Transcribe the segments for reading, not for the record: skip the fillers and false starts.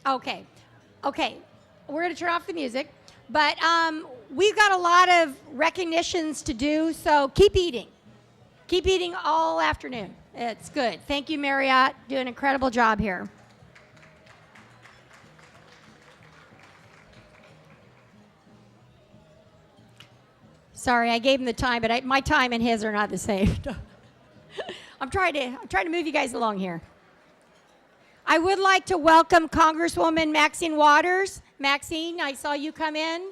Okay. Okay. We're going to turn off the music. But we've got a lot of recognitions to do, so keep eating. Keep eating all afternoon. It's good. Thank you, Marriott. Do an incredible job here. Sorry, I gave him the time, but my time and his are not the same. I'm trying to move you guys along here. I would like to welcome Congresswoman Maxine Waters. Maxine, I saw you come in.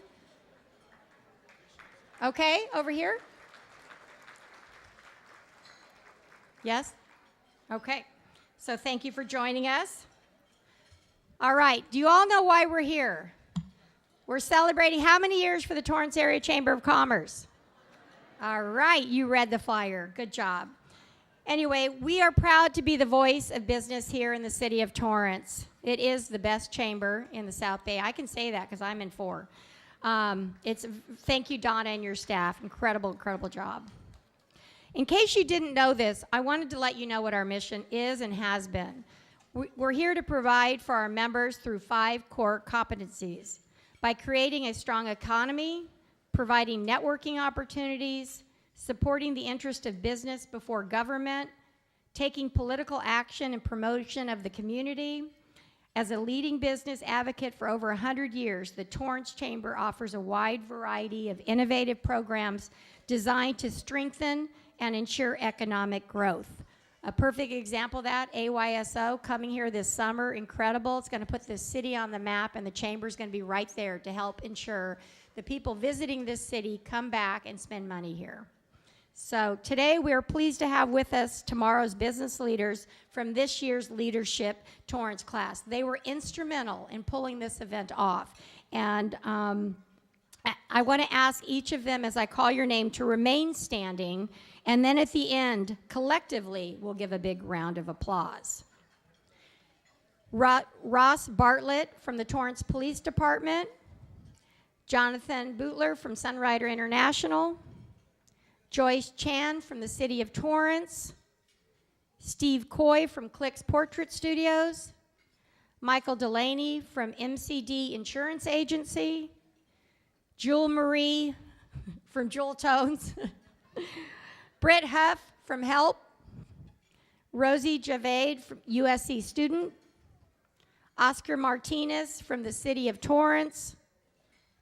Okay, over here. Yes? Okay. So thank you for joining us. All right. Do you all know why we're here? We're celebrating how many years for the Torrance Area Chamber of Commerce? All right. You read the flyer. Good job. Anyway, we are proud to be the voice of business here in the city of Torrance. It is the best chamber in the South Bay. I can say that because I'm in 4. Thank you, Donna, and your staff. Incredible, incredible job. In case you didn't know this, I wanted to let you know what our mission is and has been. We're here to provide for our members through 5 core competencies by creating a strong economy, providing networking opportunities, supporting the interest of business before government, taking political action and promotion of the community. As a leading business advocate for over 100 years, the Torrance Chamber offers a wide variety of innovative programs designed to strengthen and ensure economic growth. A perfect example of that, AYSO, coming here this summer, incredible. It's going to put this city on the map, and the chamber's going to be right there to help ensure the people visiting this city come back and spend money here. So today we are pleased to have with us tomorrow's business leaders from this year's Leadership Torrance class. They were instrumental in pulling this event off. And I want to ask each of them, as I call your name, to remain standing. And then at the end, collectively, we'll give a big round of applause. Ross Bartlett from the Torrance Police Department. Jonathan Bootler from Sunrider International. Joyce Chan from the City of Torrance. Steve Coy from Clicks Portrait Studios. Michael Delaney from MCD Insurance Agency. Jewel Marie from Jewel Tones. Britt Huff from HELP. Rosie Javade from USC Student. Oscar Martinez from the City of Torrance.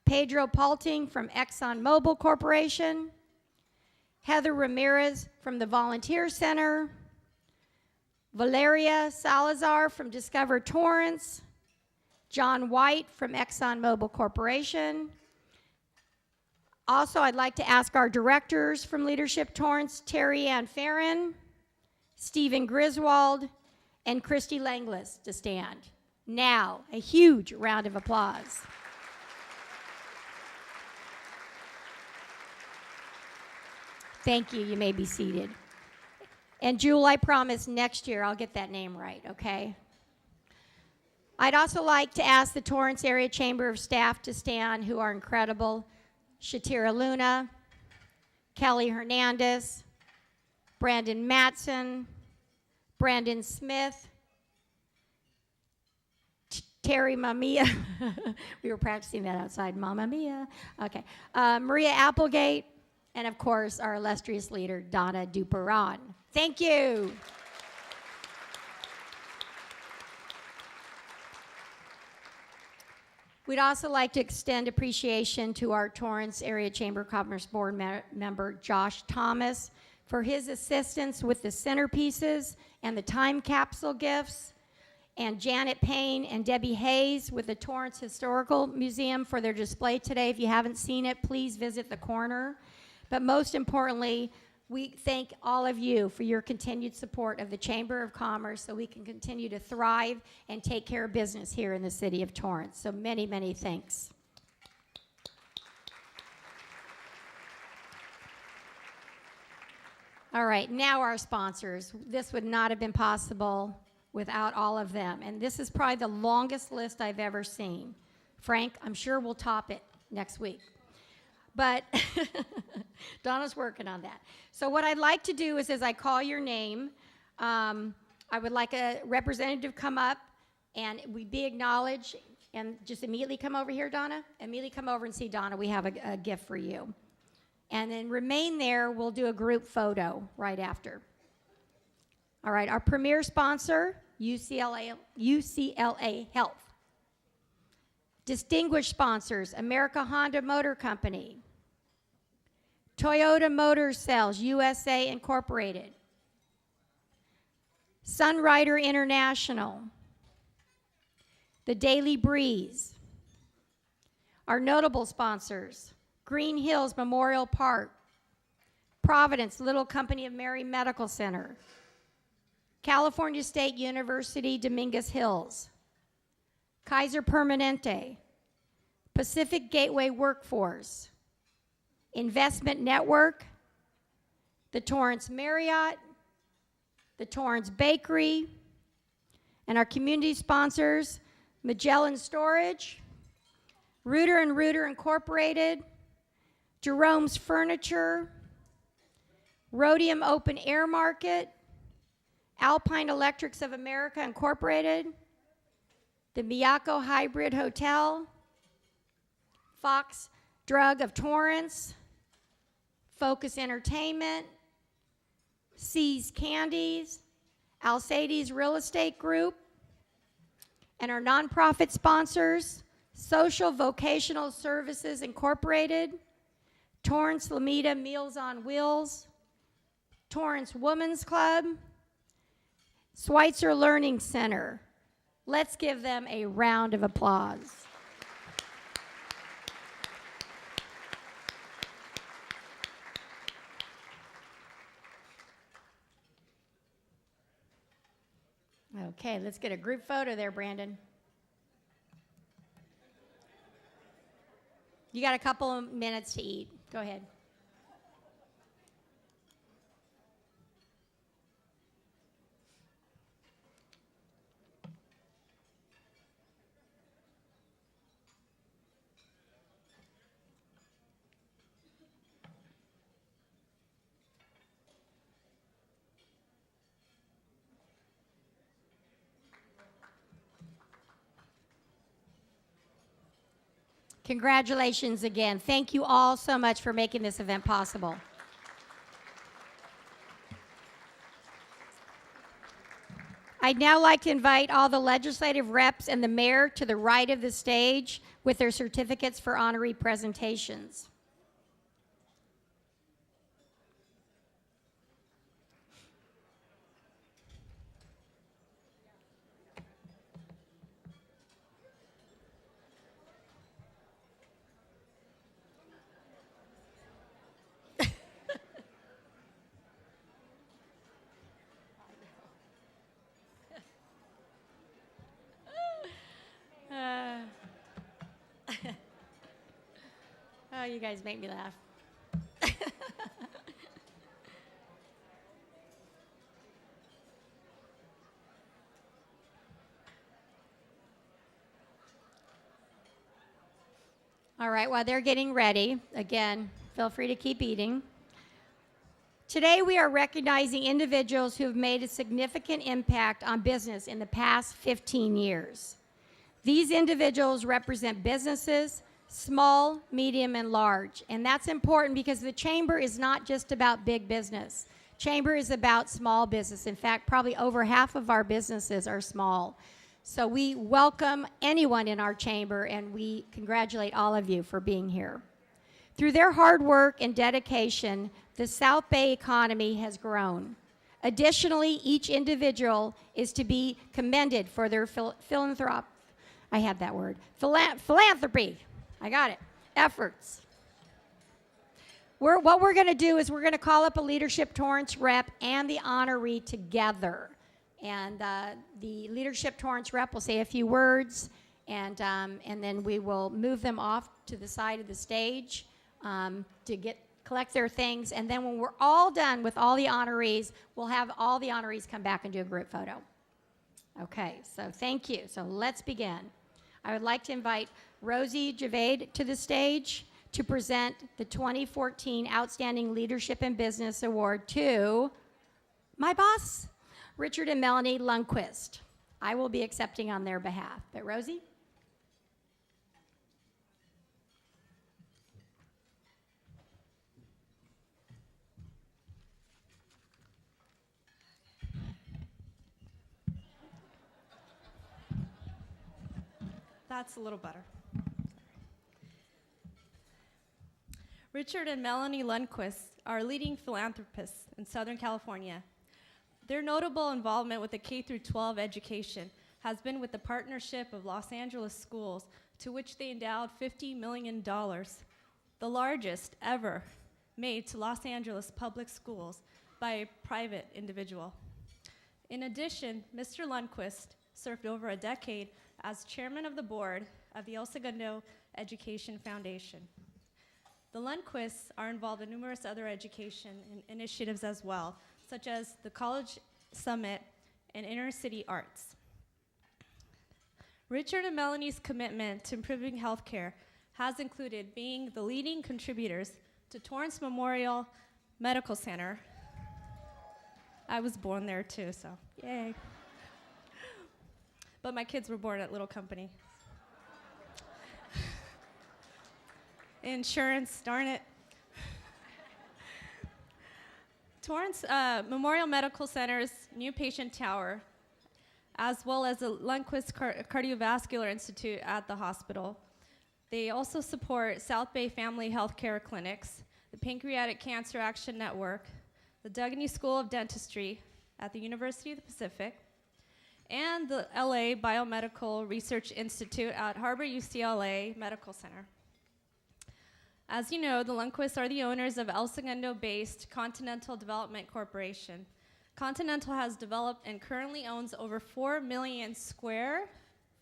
Pedro Palting from ExxonMobil Corporation. Heather Ramirez from the Volunteer Center. Valeria Salazar from Discover Torrance. John White from ExxonMobil Corporation. Also, I'd like to ask our directors from Leadership Torrance, Terry Ann Farron, Stephen Griswold, and Christy Langlis to stand. Now, a huge round of applause. Thank you. You may be seated. And Jewel, I promise next year I'll get that name right, okay? I'd also like to ask the Torrance Area Chamber of Staff to stand, who are incredible. Shatira Luna, Kelly Hernandez, Brandon Matson, Brandon Smith, Terry Mamia. We were practicing that outside, Mamma Mia. Okay. Maria Applegate, and of course, our illustrious leader, Donna Duperon. Thank you. We'd also like to extend appreciation to our Torrance Area Chamber of Commerce Board member, Josh Thomas, for his assistance with the centerpieces and the time capsule gifts, and Janet Payne and Debbie Hayes with the Torrance Historical Museum for their display today. If you haven't seen it, please visit the corner. But most importantly, we thank all of you for your continued support of the Chamber of Commerce so we can continue to thrive and take care of business here in the city of Torrance. So many, many thanks. All right, now our sponsors. This would not have been possible without all of them. And this is probably the longest list I've ever seen. Frank, I'm sure we'll top it next week. But Donna's working on that. So what I'd like to do is, as I call your name, I would like a representative come up And we be acknowledged, and just immediately come over here, Donna. Immediately come over and see Donna. We have a gift for you. And then remain there. We'll do a group photo right after. All right, our premier sponsor, UCLA Health. Distinguished sponsors, America Honda Motor Company, Toyota Motor Sales USA Incorporated, Sunrider International, The Daily Breeze. Our notable sponsors, Green Hills Memorial Park, Providence Little Company of Mary Medical Center, California State University Dominguez Hills, Kaiser Permanente, Pacific Gateway Workforce, Investment Network, the Torrance Marriott, the Torrance Bakery, and our community sponsors, Magellan Storage, Rooter and Rooter Incorporated, Jerome's Furniture, Rhodium Open Air Market, Alpine Electrics of America Incorporated, the Miyako Hybrid Hotel, Fox Drug of Torrance, Focus Entertainment, C's Candies, Alcides Real Estate Group, and our nonprofit sponsors, Social Vocational Services Incorporated, Torrance Lameda Meals on Wheels, Torrance Women's Club, Schweitzer Learning Center. Let's give them a round of applause. Okay, let's get a group photo there, Brandon. You got a couple of minutes to eat. Go ahead. Congratulations again. Thank you all so much for making this event possible. I'd now like to invite all the legislative reps and the mayor to the right of the stage with their certificates for honoree presentations. Oh, you guys make me laugh. All right, while they're getting ready, again, feel free to keep eating. Today we are recognizing individuals who have made a significant impact on business in the past 15 years. These individuals represent businesses, small, medium, and large. And that's important because the Chamber is not just about big business. Chamber is about small business. In fact, probably over half of our businesses are small. So we welcome anyone in our Chamber, and we congratulate all of you for being here. Through their hard work and dedication, the South Bay economy has grown. Additionally, each individual is to be commended for their philanthropy. I had that word. Philanthropy. I got it. Efforts. What we're going to do is we're going to call up a Leadership Torrance rep and the honoree together. And the Leadership Torrance rep will say a few words, and then we will move them off to the side of the stage to collect their things. And then when we're all done with all the honorees, we'll have all the honorees come back and do a group photo. Okay, so thank you. So let's begin. I would like to invite Rosie Javade to the stage to present the 2014 Outstanding Leadership in Business Award to my boss, Richard and Melanie Lundquist. I will be accepting on their behalf. But Rosie? That's a little better. Richard and Melanie Lundquist are leading philanthropists in Southern California. Their notable involvement with the K-12 education has been with the partnership of Los Angeles schools, to which they endowed $50 million, the largest ever made to Los Angeles public schools by a private individual. In addition, Mr. Lundquist served over a decade as chairman of the board of the El Segundo Education Foundation. The Lundquists are involved in numerous other education initiatives as well, such as the College Summit and Inner City Arts. Richard and Melanie's commitment to improving healthcare has included being the leading contributors to Torrance Memorial Medical Center. I was born there too, so yay. But my kids were born at Little Company. Insurance, darn it. Torrance Memorial Medical Center's new patient tower, as well as the Lundquist Cardiovascular Institute at the hospital. They also support South Bay Family Health Care Clinics, the Pancreatic Cancer Action Network, the Duganey School of Dentistry at the University of the Pacific, and the LA Biomedical Research Institute at Harbor UCLA Medical Center. As you know, the Lundquists are the owners of El Segundo-based Continental Development Corporation. Continental has developed and currently owns over 4 million square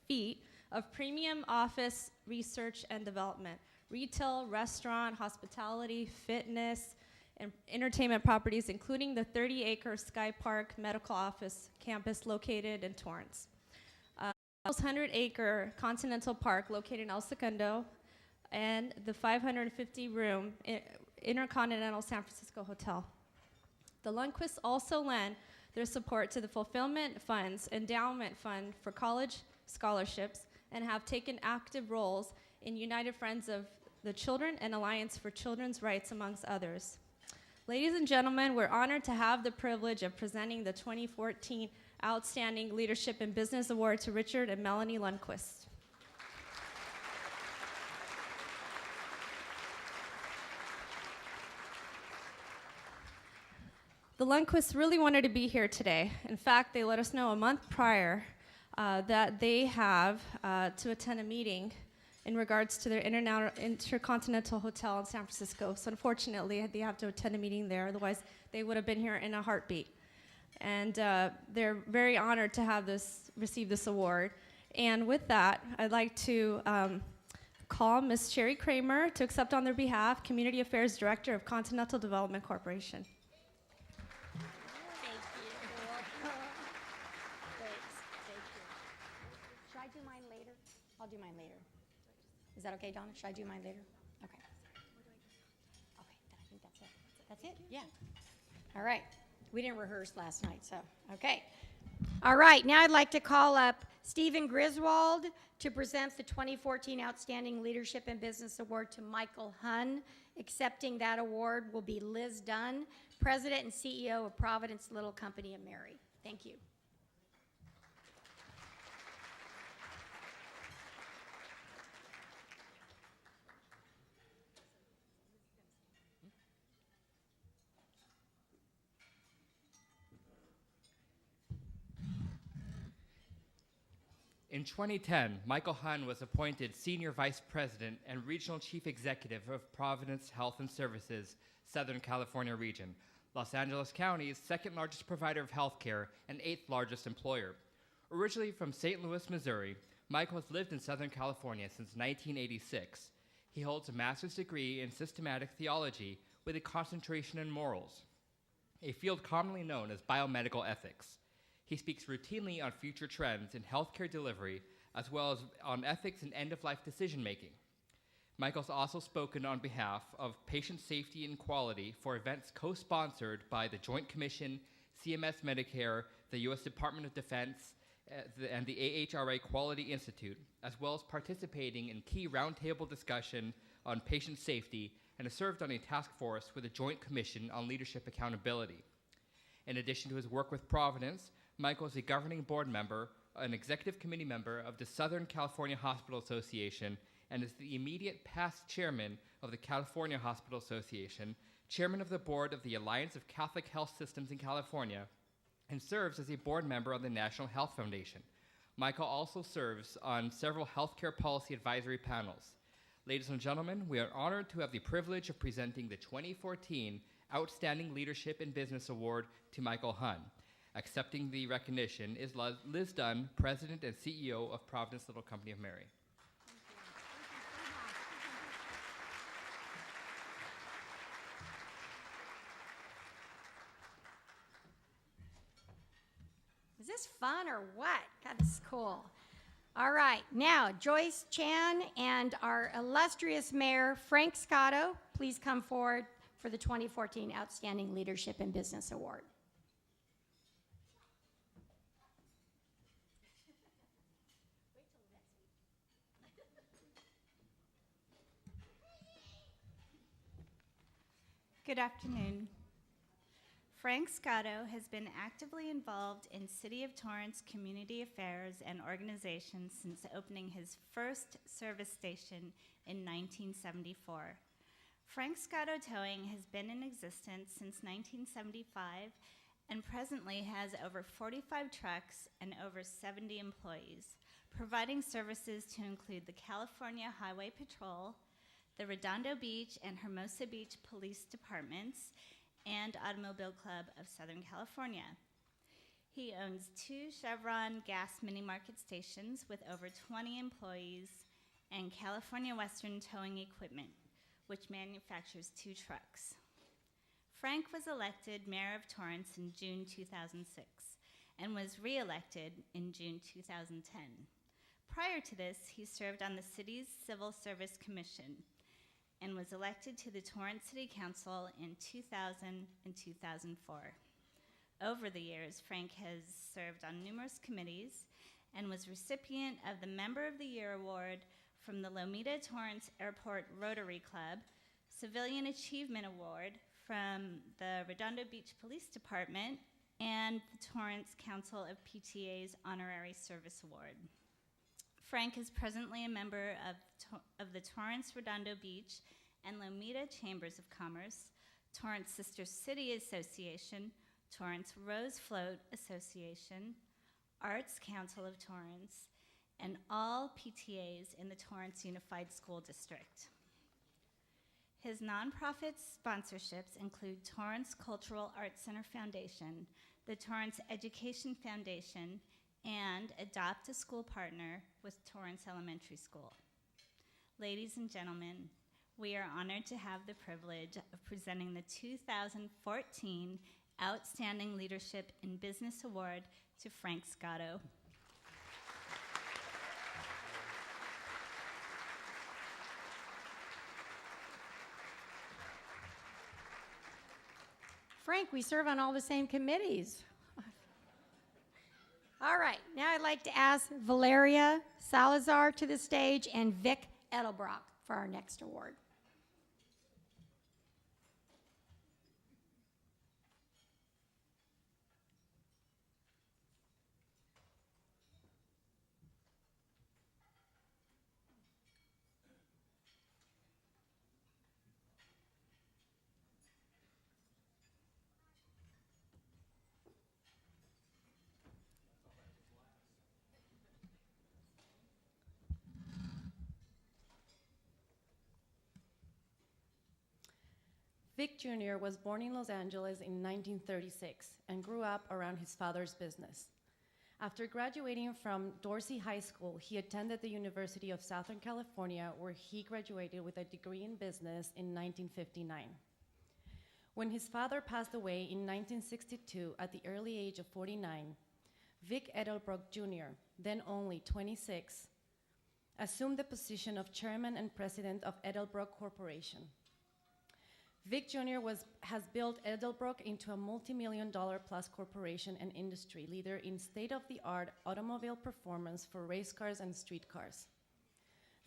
feet of premium office research and development, retail, restaurant, hospitality, fitness, and entertainment properties, including the 30-acre Sky Park Medical Office campus located in Torrance. 100-acre Continental Park located in El Segundo, and the 550-room Intercontinental San Francisco Hotel. The Lundquists also lend their support to the Fulfillment Fund's Endowment Fund for College Scholarships and have taken active roles in United Friends of the Children and Alliance for Children's Rights, amongst others. Ladies and gentlemen, we're honored to have the privilege of presenting the 2014 Outstanding Leadership in Business Award to Richard and Melanie Lundquist. The Lundquists really wanted to be here today. In fact, they let us know a month prior that they have to attend a meeting in regards to their Intercontinental Hotel in San Francisco. So unfortunately, they have to attend a meeting there, otherwise they would have been here in a heartbeat. And they're very honored to have receive this award. And with that, I'd like to call Ms. Sherry Kramer to accept on their behalf, Community Affairs Director of Continental Development Corporation. I'll do mine later. Is that okay, Donna? Should I do mine later? Okay. Okay, then I think that's it. That's it? Yeah. All right. We didn't rehearse last night, so, okay. All right, now I'd like to call up Stephen Griswold to present the 2014 Outstanding Leadership in Business Award to Michael Hunn. Accepting that award will be Liz Dunn, President and CEO of Providence Little Company of Mary. Thank you. In 2010, Michael Hunn was appointed Senior Vice President and Regional Chief Executive of Providence Health and Services, Southern California region, Los Angeles County's second largest provider of healthcare and eighth largest employer. Originally from St. Louis, Missouri, Michael has lived in Southern California since 1986. He holds a master's degree in systematic theology with a concentration in morals, a field commonly known as biomedical ethics. He speaks routinely on future trends in healthcare delivery, as well as on ethics and end-of-life decision-making. Michael's also spoken on behalf of patient safety and quality for events co-sponsored by the Joint Commission, CMS Medicare, the U.S. Department of Defense, and the AHRA Quality Institute, as well as participating in key roundtable discussion on patient safety, and has served on a task force with the Joint Commission on Leadership Accountability. In addition to his work with Providence, Michael is a governing board member, an executive committee member of the Southern California Hospital Association, and is the immediate past chairman of the California Hospital Association, chairman of the board of the Alliance of Catholic Health Systems in California, and serves as a board member of the National Health Foundation. Michael also serves on several healthcare policy advisory panels. Ladies and gentlemen, we are honored to have the privilege of presenting the 2014 Outstanding Leadership in Business Award to Michael Hun. Accepting the recognition is Liz Dunn, President and CEO of Providence Little Company of Mary. Is this fun or what? God, this is cool. All right, now Joyce Chan and our illustrious mayor, Frank Scotto, please come forward for the 2014 Outstanding Leadership in Business Award. Good afternoon. Frank Scotto has been actively involved in City of Torrance community affairs and organizations since opening his first service station in 1974. Frank Scotto Towing has been in existence since 1975 and presently has over 45 trucks and over 70 employees, providing services to include the California Highway Patrol, the Redondo Beach and Hermosa Beach Police Departments, and Automobile Club of Southern California. He owns 2 Chevron gas mini-market stations with over 20 employees and California Western Towing Equipment, which manufactures 2 trucks. Frank was elected mayor of Torrance in June 2006 and was re-elected in June 2010. Prior to this, he served on the city's Civil Service Commission and was elected to the Torrance City Council in 2000 and 2004. Over the years, Frank has served on numerous committees and was recipient of the Member of the Year Award from the Lomita Torrance Airport Rotary Club, Civilian Achievement Award from the Redondo Beach Police Department, and the Torrance Council of PTA's Honorary Service Award. Frank is presently a member of the Torrance Redondo Beach and Lomita Chambers of Commerce, Torrance Sister City Association, Torrance Rose Float Association, Arts Council of Torrance, and all PTAs in the Torrance Unified School District. His nonprofit sponsorships include Torrance Cultural Arts Center Foundation, the Torrance Education Foundation, and Adopt a School Partner with Torrance Elementary School. Ladies and gentlemen, we are honored to have the privilege of presenting the 2014 Outstanding Leadership in Business Award to Frank Scotto. Frank, we serve on all the same committees. All right, now I'd like to ask Valeria Salazar to the stage and Vic Edelbrock for our next award. Vic Jr. was born in Los Angeles in 1936 and grew up around his father's business. After graduating from Dorsey High School, he attended the University of Southern California, where he graduated with a degree in business in 1959. When his father passed away in 1962 at the early age of 49, Vic Edelbrock Jr., then only 26, assumed the position of chairman and president of Edelbrock Corporation. Vic Jr. has built Edelbrock into a multi-million-dollar plus corporation and industry leader in state-of-the-art automobile performance for race cars and street cars.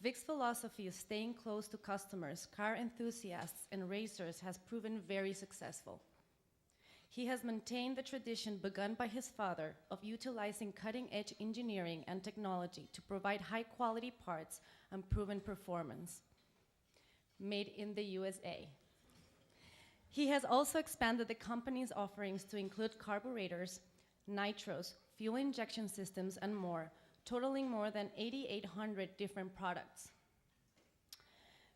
Vic's philosophy of staying close to customers, car enthusiasts, and racers has proven very successful. He has maintained the tradition begun by his father of utilizing cutting-edge engineering and technology to provide high-quality parts and proven performance. Made in the USA. He has also expanded the company's offerings to include carburetors, nitros, fuel injection systems, and more, totaling more than 8,800 different products.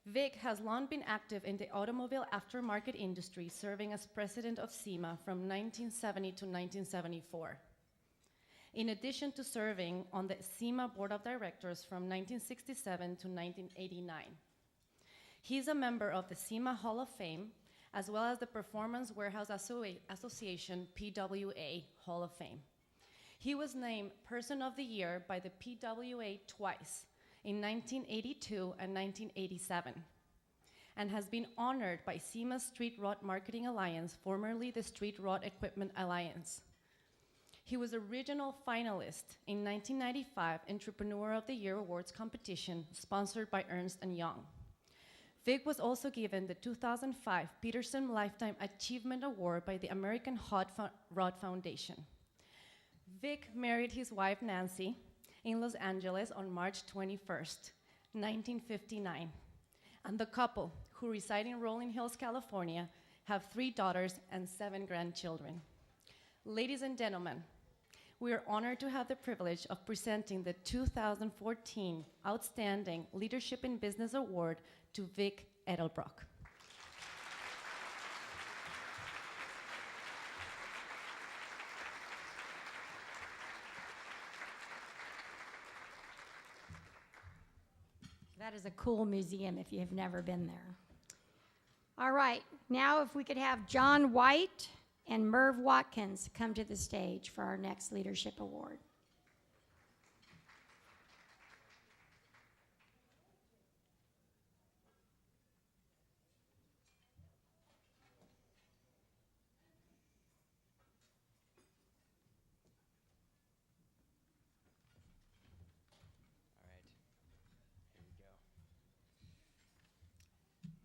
Vic has long been active in the automobile aftermarket industry, serving as president of SEMA from 1970 to 1974. In addition to serving on the SEMA board of directors from 1967 to 1989. He is a member of the SEMA Hall of Fame, as well as the Performance Warehouse Association, PWA Hall of Fame. He was named Person of the Year by the PWA twice, in 1982 and 1987, and has been honored by SEMA's Street Rod Marketing Alliance, formerly the Street Rod Equipment Alliance. He was a regional finalist in 1995 Entrepreneur of the Year Awards competition, sponsored by Ernst & Young. Vic was also given the 2005 Peterson Lifetime Achievement Award by the American Hot Rod Foundation. Vic married his wife Nancy in Los Angeles on March 21st, 1959. And the couple, who reside in Rolling Hills, California, have 3 daughters and 7 grandchildren. Ladies and gentlemen, we are honored to have the privilege of presenting the 2014 Outstanding Leadership in Business Award to Vic Edelbrock. That is a cool museum if you have never been there. All right, now if we could have John White and Merv Watkins come to the stage for our next leadership award.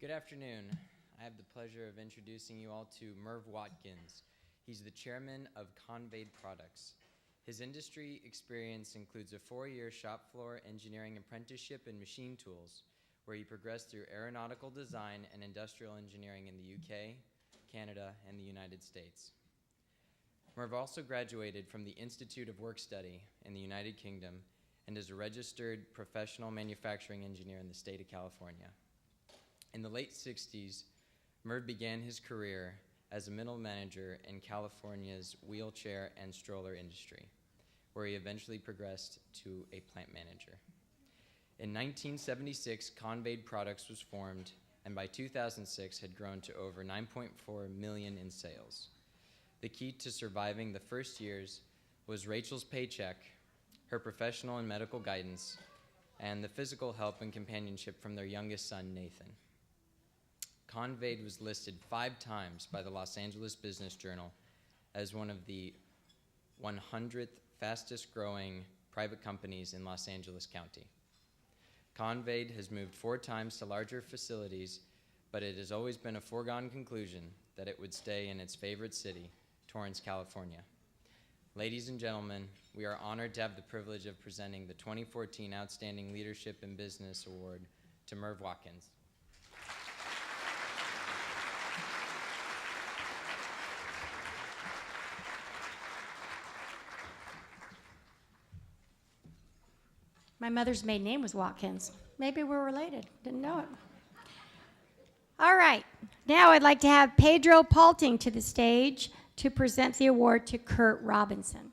Good afternoon. I have the pleasure of introducing you all to Merv Watkins. He's the chairman of Convade Products. His industry experience includes a 4-year shop floor engineering apprenticeship in machine tools, where he progressed through aeronautical design and industrial engineering in the UK, Canada, and the United States. Merv also graduated from the Institute of Work Study in the United Kingdom and is a registered professional manufacturing engineer in the state of California. In the late 60s, Merv began his career as a middle manager in California's wheelchair and stroller industry, where he eventually progressed to a plant manager. In 1976, Convade Products was formed, and by 2006 had grown to over $9.4 million in sales. The key to surviving the first years was Rachel's paycheck, her professional and medical guidance, and the physical help and companionship from their youngest son, Nathan. Convade was listed 5 times by the Los Angeles Business Journal as one of the 100th fastest growing private companies in Los Angeles County. Convade has moved 4 times to larger facilities, but it has always been a foregone conclusion that it would stay in its favorite city, Torrance, California. Ladies and gentlemen, we are honored to have the privilege of presenting the 2014 Outstanding Leadership in Business Award to Merv Watkins. My mother's maiden name was Watkins. Maybe we're related. Didn't know it. All right. Now I'd like to have Pedro Palting to the stage to present the award to Kurt Robinson.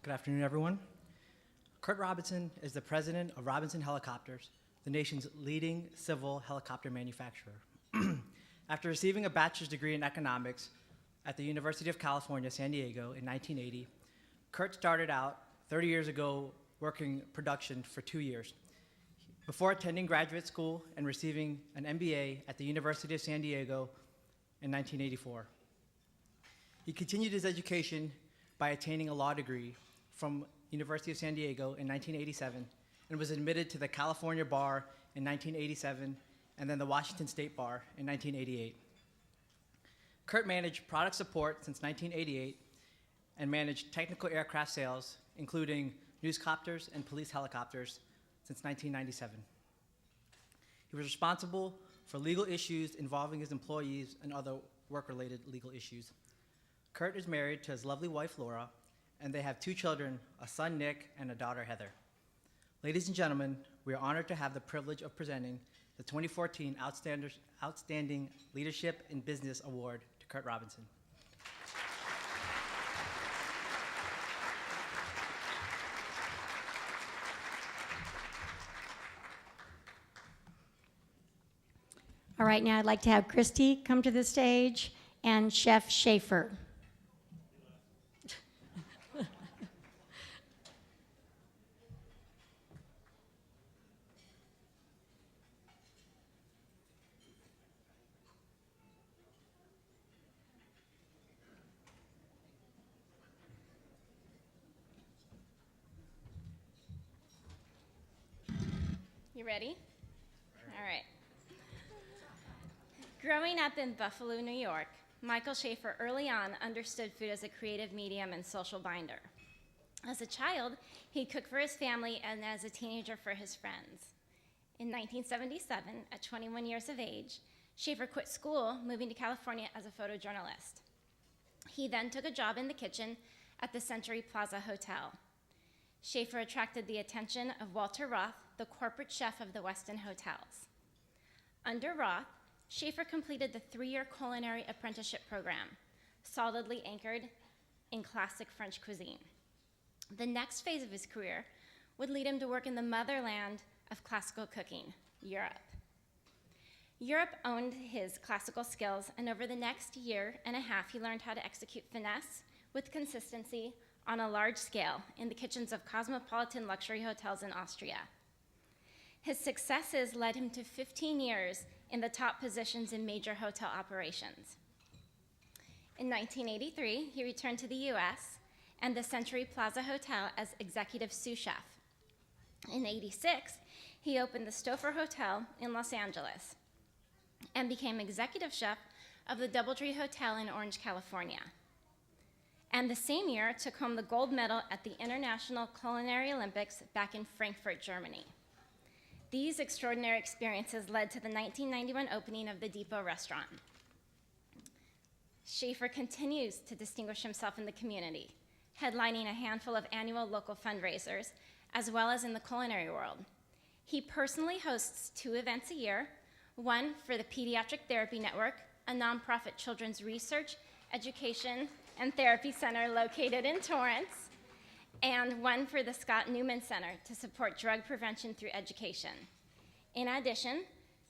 Good afternoon, everyone. Kurt Robinson is the president of Robinson Helicopters, the nation's leading civil helicopter manufacturer. After receiving a bachelor's degree in economics at the University of California, San Diego in 1980, Kurt started out 30 years ago working production for 2 years. Before attending graduate school and receiving an MBA at the University of San Diego in 1984. He continued his education by attaining a law degree from University of San Diego in 1987 and was admitted to the California Bar in 1987 and then the Washington State Bar in 1988. Kurt managed product support since 1988 and managed technical aircraft sales, including newscopters and police helicopters, since 1997. He was responsible for legal issues involving his employees and other work-related legal issues. Kurt is married to his lovely wife, Laura, and they have 2 children, a son, Nick, and a daughter, Heather. Ladies and gentlemen, we are honored to have the privilege of presenting the 2014 Outstanding Leadership in Business Award to Kurt Robinson. All right, now I'd like to have Christy come to the stage and Chef Schaefer. You ready? All right. Growing up in Buffalo, New York, Michael Schaefer early on understood food as a creative medium and social binder. As a child, he'd cook for his family and as a teenager for his friends. In 1977, at 21 years of age, Schaefer quit school, moving to California as a photojournalist. He then took a job in the kitchen at the Century Plaza Hotel. Schaefer attracted the attention of Walter Roth, the corporate chef of the Westin Hotels. Under Roth, Schaefer completed the 3-year culinary apprenticeship program, solidly anchored in classic French cuisine. The next phase of his career would lead him to work in the motherland of classical cooking, Europe. Europe owned his classical skills, and over the next year and a half, he learned how to execute finesse with consistency on a large scale in the kitchens of cosmopolitan luxury hotels in Austria. His successes led him to 15 years in the top positions in major hotel operations. In 1983, he returned to the US and the Century Plaza Hotel as executive sous chef. In '86, he opened the Stouffer Hotel in Los Angeles and became executive chef of the Doubletree Hotel in Orange, California. And the same year, took home the gold medal at the International Culinary Olympics back in Frankfurt, Germany. These extraordinary experiences led to the 1991 opening of the Depot restaurant. Schaefer continues to distinguish himself in the community, headlining a handful of annual local fundraisers, as well as in the culinary world. He personally hosts 2 events a year, one for the Pediatric Therapy Network, a nonprofit children's research, education, and therapy center located in Torrance, and one for the Scott Newman Center to support drug prevention through education. In addition,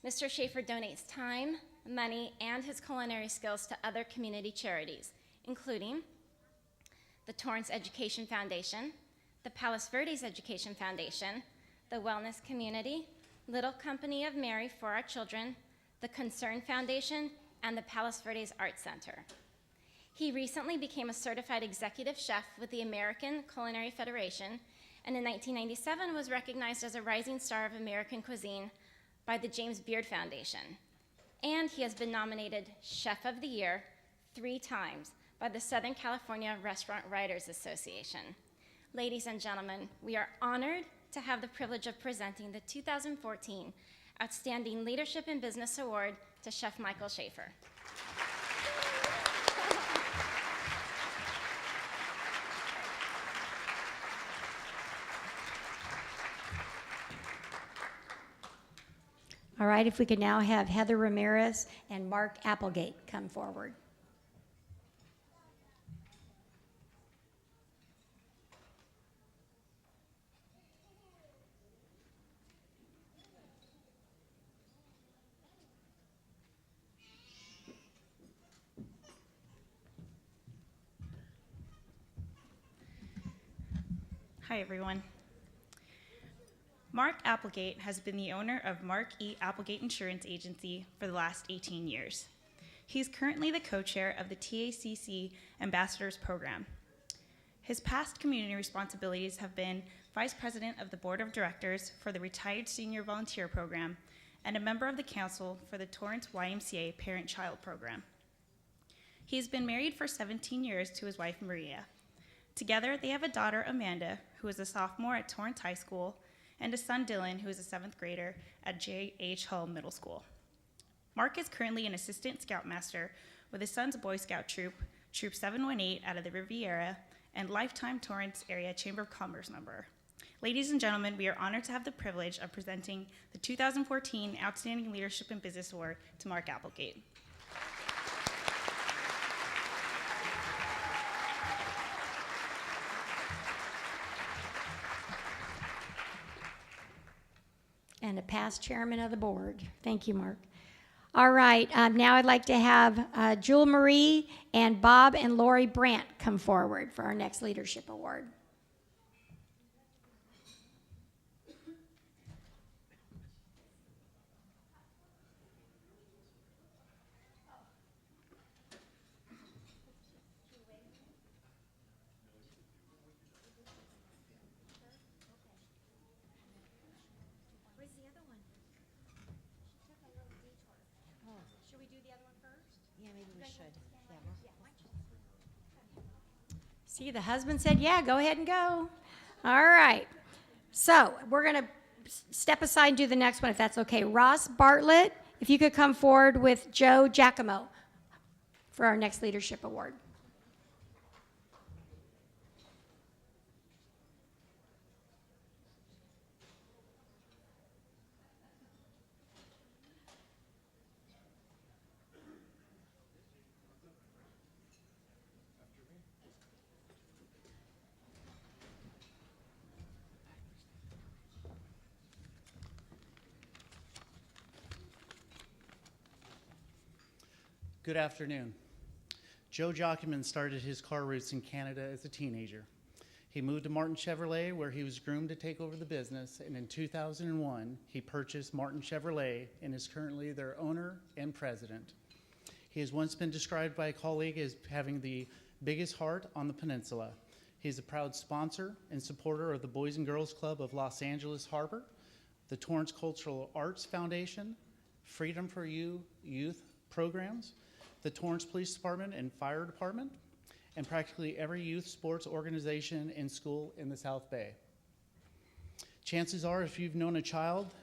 Mr. Schaefer donates time, money, and his culinary skills to other community charities, including the Torrance Education Foundation, the Palos Verdes Education Foundation, the Wellness Community, Little Company of Mary for Our Children, the Concern Foundation, and the Palos Verdes Arts Center. He recently became a certified executive chef with the American Culinary Federation, and in 1997 was recognized as a rising star of American cuisine by the James Beard Foundation. And he has been nominated Chef of the Year 3 times by the Southern California Restaurant Writers Association. Ladies and gentlemen, we are honored to have the privilege of presenting the 2014 Outstanding Leadership in Business Award to Chef Michael Schaefer. All right, if we could now have Heather Ramirez and Mark Applegate come forward. Hi, everyone. Mark Applegate has been the owner of Mark E. Applegate Insurance Agency for the last 18 years. He's currently the co-chair of the TACC Ambassadors Program. His past community responsibilities have been vice president of the board of directors for the Retired Senior Volunteer Program and a member of the council for the Torrance YMCA Parent-Child Program. He has been married for 17 years to his wife, Maria. Together, they have a daughter, Amanda, who is a sophomore at Torrance High School, and a son, Dylan, who is a 7th grader at J.H. Hull Middle School. Mark is currently an assistant scoutmaster with his son's Boy Scout troop, Troop 718 out of the Riviera, and lifetime Torrance Area Chamber of Commerce member. Ladies and gentlemen, we are honored to have the privilege of presenting the 2014 Outstanding Leadership in Business Award to Mark Applegate. And a past chairman of the board. Thank you, Mark. All right, now I'd like to have Jewel Marie and Bob and Lori Brandt come forward for our next leadership award. See, the husband said, yeah, go ahead and go. All right. So we're going to step aside and do the next one, if that's okay. Ross Bartlett, if you could come forward with Joe Giacomo for our next leadership award. Good afternoon. Joe Jockman started his car roots in Canada as a teenager. He moved to Martin Chevrolet, where he was groomed to take over the business, and in 2001, he purchased Martin Chevrolet and is currently their owner and president. He has once been described by a colleague as having the biggest heart on the peninsula. He's a proud sponsor and supporter of the Boys and Girls Club of Los Angeles Harbor, the Torrance Cultural Arts Foundation, Freedom for You youth programs, the Torrance Police Department and Fire Department, and practically every youth sports organization and school in the South Bay. Chances are, if you've known a child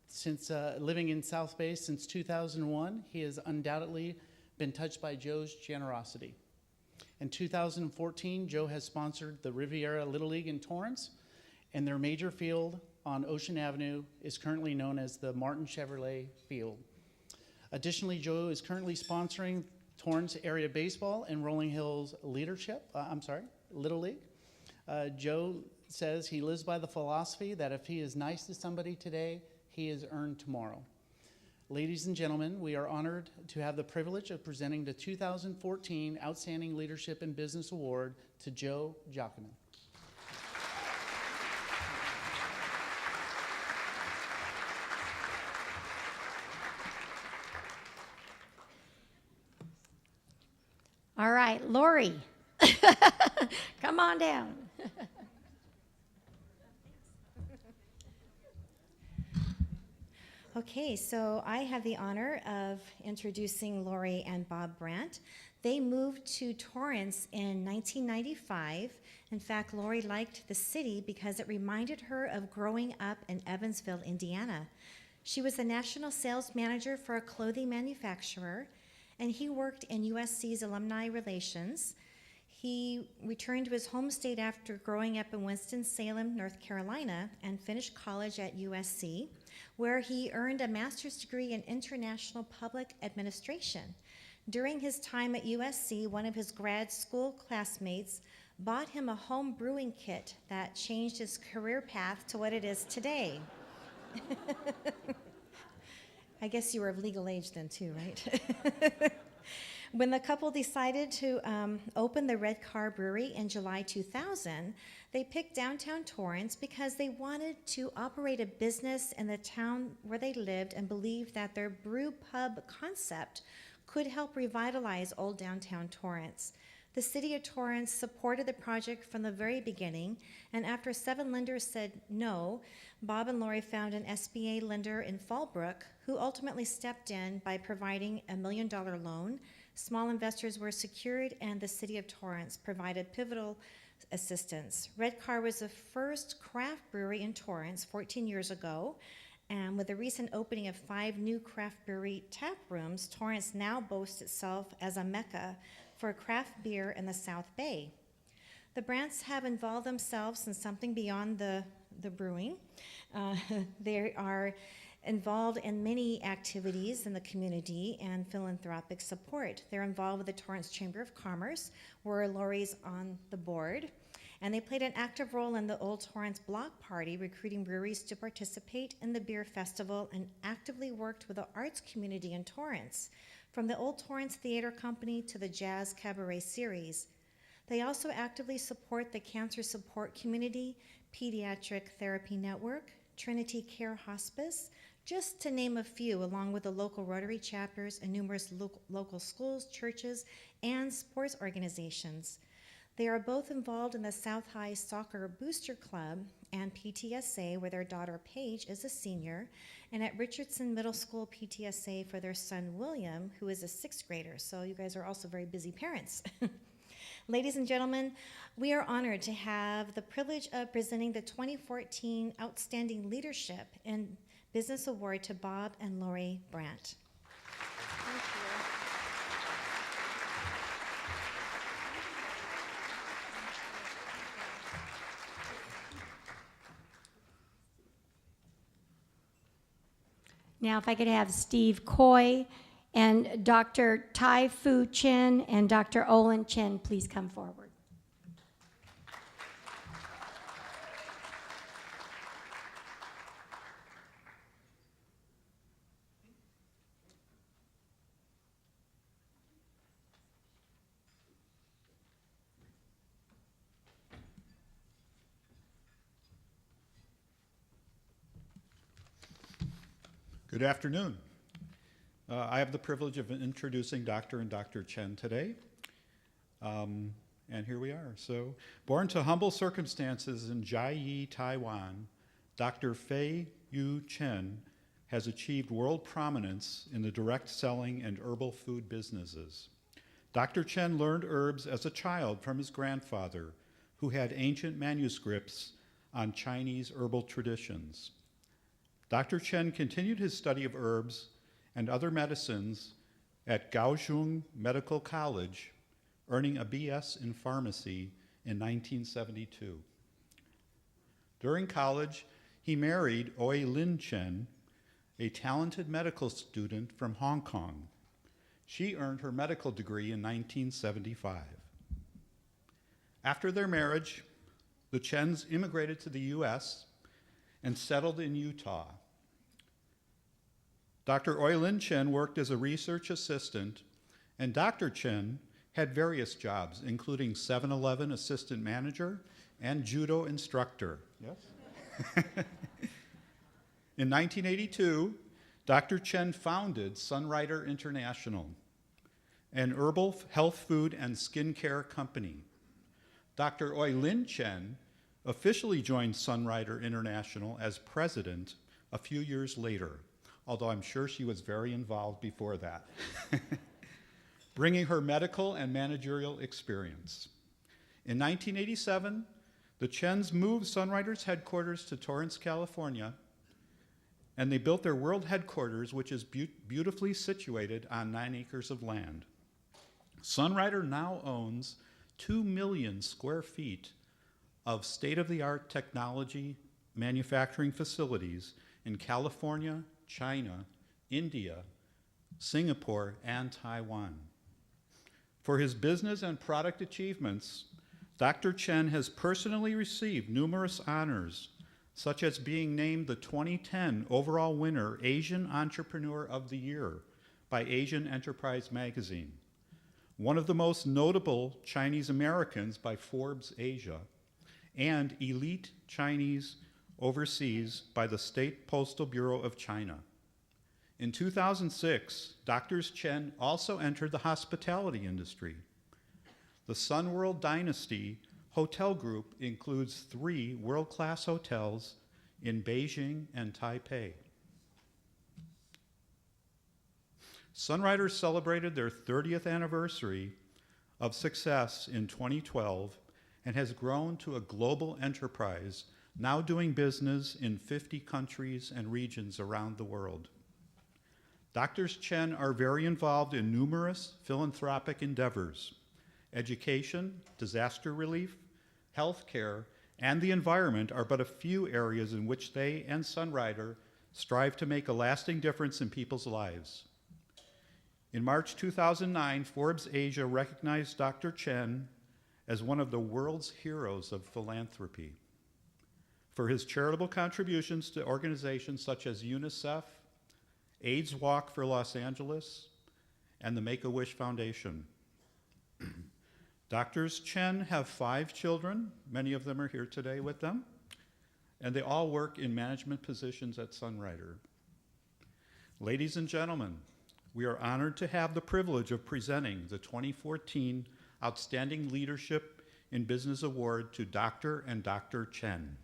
since living in South Bay since 2001, he has undoubtedly been touched by Joe's generosity. In 2014, Joe has sponsored the Riviera Little League in Torrance, and their major field on Ocean Avenue is currently known as the Martin Chevrolet Field. Additionally, Joe is currently sponsoring Torrance area baseball and Rolling Hills Little League. Joe says he lives by the philosophy that if he is nice to somebody today, he is earned tomorrow. Ladies and gentlemen, we are honored to have the privilege of presenting the 2014 Outstanding Leadership in Business Award to Joe Jockman. All right, Lori, come on down. Okay, so I have the honor of introducing Lori and Bob Brandt. They moved to Torrance in 1995. In fact, Lori liked the city because it reminded her of growing up in Evansville, Indiana. She was the national sales manager for a clothing manufacturer, and he worked in USC's alumni relations. He returned to his home state after growing up in Winston-Salem, North Carolina, and finished college at USC, where he earned a master's degree in international public administration. During his time at USC, one of his grad school classmates bought him a home brewing kit that changed his career path to what it is today. I guess you were of legal age then too, right? When the couple decided to open the Red Car Brewery in July 2000, they picked downtown Torrance because they wanted to operate a business in the town where they lived and believed that their brew pub concept could help revitalize old downtown Torrance. The city of Torrance supported the project from the very beginning, and after 7 lenders said no, Bob and Lori found an SBA lender in Fallbrook who ultimately stepped in by providing a $1 million loan. Small investors were secured, and the city of Torrance provided pivotal assistance. Red Car was the first craft brewery in Torrance 14 years ago, and with the recent opening of 5 new craft brewery tap rooms, Torrance now boasts itself as a mecca for craft beer in the South Bay. The Brants have involved themselves in something beyond the brewing. They are involved in many activities in the community and philanthropic support. They're involved with the Torrance Chamber of Commerce, where Lori's on the board. And they played an active role in the Old Torrance Block Party, recruiting breweries to participate in the beer festival, and actively worked with the arts community in Torrance, from the Old Torrance Theater Company to the Jazz Cabaret Series. They also actively support the Cancer Support Community, Pediatric Therapy Network, Trinity Care Hospice, just to name a few, along with the local Rotary chapters and numerous local schools, churches, and sports organizations. They are both involved in the South High Soccer Booster Club and PTSA, where their daughter Paige is a senior, and at Richardson Middle School PTSA for their son William, who is a 6th grader. So you guys are also very busy parents. Ladies and gentlemen, we are honored to have the privilege of presenting the 2014 Outstanding Leadership in Business Award to Bob and Lori Brandt. Thank you. Now, if I could have Steve Coy and Dr. Tai Fu Chen and Dr. Olin Chen please come forward. Good afternoon. I have the privilege of introducing Dr. and Dr. Chen today. And here we are. So, born to humble circumstances in Jiayi, Taiwan, Dr. Fei Yu Chen has achieved world prominence in the direct selling and herbal food businesses. Dr. Chen learned herbs as a child from his grandfather, who had ancient manuscripts on Chinese herbal traditions. Dr. Chen continued his study of herbs and other medicines at Kaohsiung Medical College, earning a BS in pharmacy in 1972. During college, he married Oi Lin Chen, a talented medical student from Hong Kong. She earned her medical degree in 1975. After their marriage, the Chens immigrated to the US and settled in Utah. Dr. Oi Lin Chen worked as a research assistant, and Dr. Chen had various jobs, including 7-Eleven assistant manager and judo instructor. Yes? In 1982, Dr. Chen founded Sunrider International, an herbal health food and skincare company. Dr. Oi Lin Chen officially joined Sunrider International as president a few years later, although I'm sure she was very involved before that, bringing her medical and managerial experience. In 1987, the Chens moved Sunrider's headquarters to Torrance, California, and they built their world headquarters, which is beautifully situated on 9 acres of land. Sunrider now owns 2 million square feet of state-of-the-art technology manufacturing facilities in California, China, India, Singapore, and Taiwan. For his business and product achievements, Dr. Chen has personally received numerous honors, such as being named the 2010 overall winner Asian Entrepreneur of the Year by Asian Enterprise Magazine, one of the most notable Chinese Americans by Forbes Asia, and elite Chinese overseas by the State Postal Bureau of China. In 2006, Dr. Chen also entered the hospitality industry. The Sunworld Dynasty Hotel Group includes 3 world-class hotels in Beijing and Taipei. Sunriders celebrated their 30th anniversary of success in 2012 and has grown to a global enterprise, now doing business in 50 countries and regions around the world. Dr. Chen are very involved in numerous philanthropic endeavors. Education, disaster relief, healthcare, and the environment are but a few areas in which they and Sunrider strive to make a lasting difference in people's lives. In March 2009, Forbes Asia recognized Dr. Chen as one of the world's heroes of philanthropy for his charitable contributions to organizations such as UNICEF, AIDS Walk for Los Angeles, and the Make-A-Wish Foundation. Drs. Chen have 5 children. Many of them are here today with them, and they all work in management positions at Sunrider. Ladies and gentlemen, we are honored to have the privilege of presenting the 2014 Outstanding Leadership in Business Award to Dr. and Dr. Chen.